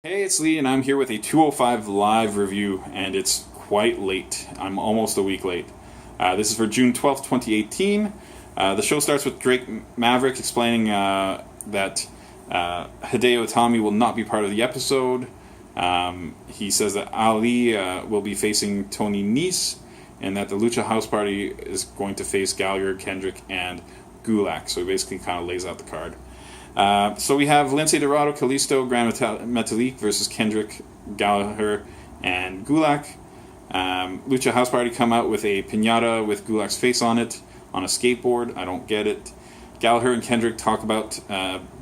Hey, it's Lee, and I'm here with a 205 Live review, and it's quite late. I'm almost a week late. This is for June 12th, 2018. The show starts with Drake Maverick explaining that Hideo Itami will not be part of the episode. He says that Ali will be facing Tony Nese, and that the Lucha House Party is going to face Gallagher, Kendrick, and Gulak. So he basically kind of lays out the card. So we have Lince Dorado, Kalisto, Gran Metalik versus Kendrick, Gallagher, and Gulak. Lucha House Party come out with a piñata with Gulak's face on it on a skateboard. I don't get it. Gallagher and Kendrick talk about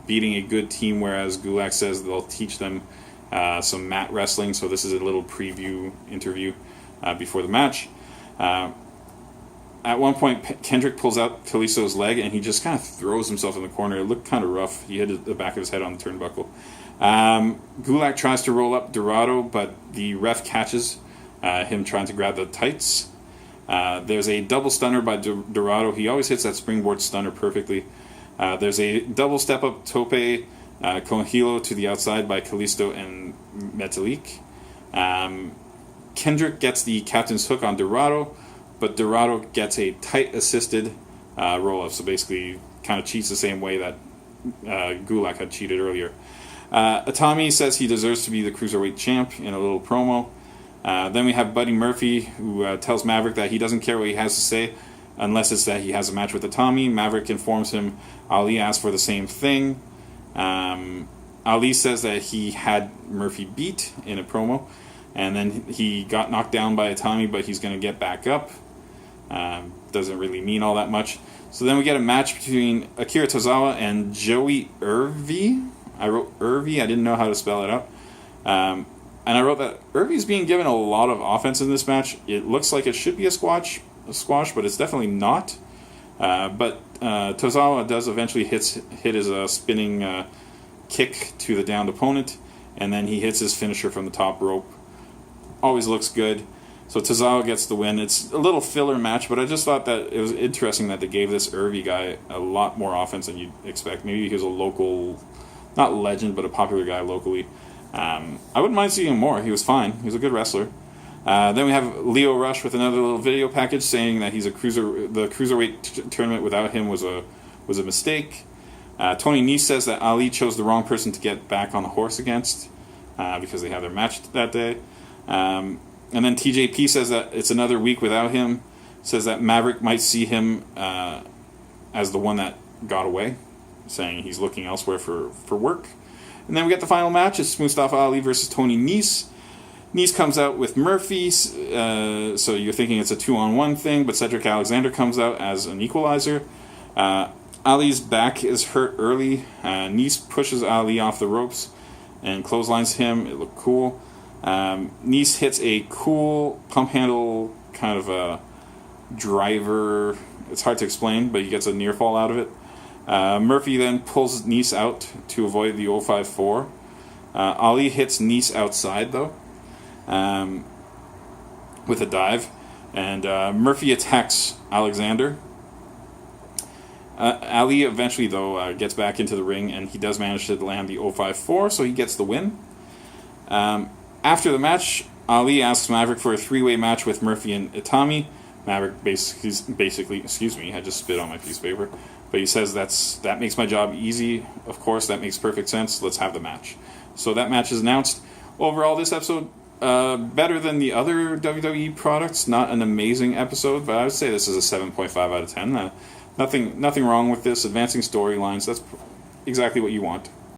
beating a good team, whereas Gulak says they'll teach them some mat wrestling. So this is a little preview interview before the match. At one point, Kendrick pulls out Kalisto's leg, and he just kind of throws himself in the corner. It looked kind of rough. He hit the back of his head on the turnbuckle. Gulak tries to roll up Dorado, but the ref catches him trying to grab the tights. There's a double stunner by Dorado. He always hits that springboard stunner perfectly. There's a double step-up tope con hilo to the outside by Kalisto and Metalik. Kendrick gets the captain's hook on Dorado, but Dorado gets a tight assisted roll-up, so basically kind of cheats the same way that Gulak had cheated earlier. Itami says he deserves to be the Cruiserweight champ in a little promo. Then we have Buddy Murphy, who tells Maverick that he doesn't care what he has to say unless it's that he has a match with Itami. Maverick informs him Ali asked for the same thing. Ali says that he had Murphy beat in a promo, and then he got knocked down by Itami, but he's going to get back up. Doesn't really mean all that much. So then we get a match between Akira Tozawa and Joey Irvy. I wrote Irvy. I didn't know how to spell it out. And I wrote that Irvy's being given a lot of offense in this match. It looks like it should be a squash, but it's definitely not. But Tozawa does eventually hit his spinning kick to the downed opponent, and then he hits his finisher from the top rope. Always looks good. So Tozawa gets the win. It's a little filler match, but I just thought that it was interesting that they gave this Irvy guy a lot more offense than you'd expect. Maybe he was a local, not legend, but a popular guy locally. I wouldn't mind seeing him more. He was fine. He was a good wrestler. Then we have Lio Rush with another little video package saying that the cruiserweight tournament without him was a mistake. Tony Nese says that Ali chose the wrong person to get back on the horse against because they had their match that day. And then TJP says that it's another week without him. Says that Maverick might see him as the one that got away, saying he's looking elsewhere for work. And then we get the final match. It's Mustafa Ali versus Tony Nese. Nese comes out with Murphy, so you're thinking it's a 2-on-1 thing, but Cedric Alexander comes out as an equalizer. Ali's back is hurt early. Nese pushes Ali off the ropes and clotheslines him. It looked cool. Nese hits a cool pump handle kind of a driver. It's hard to explain, but he gets a near fall out of it. Murphy then pulls Nese out to avoid the 054. Ali hits Nese outside, though, with a dive. And Murphy attacks Alexander. Ali eventually, though, gets back into the ring, and he does manage to land the 054, so he gets the win. After the match, Ali asks Maverick for a three-way match with Murphy and Itami. Maverick basically, excuse me, I just spit on my piece of paper. But he says that makes my job easy. Of course, that makes perfect sense. Let's have the match. So that match is announced. Overall, this episode, better than the other WWE products. Not an amazing episode, but I would say this is a 7.5 out of 10. Nothing wrong with this. Advancing storylines, that's exactly what you want.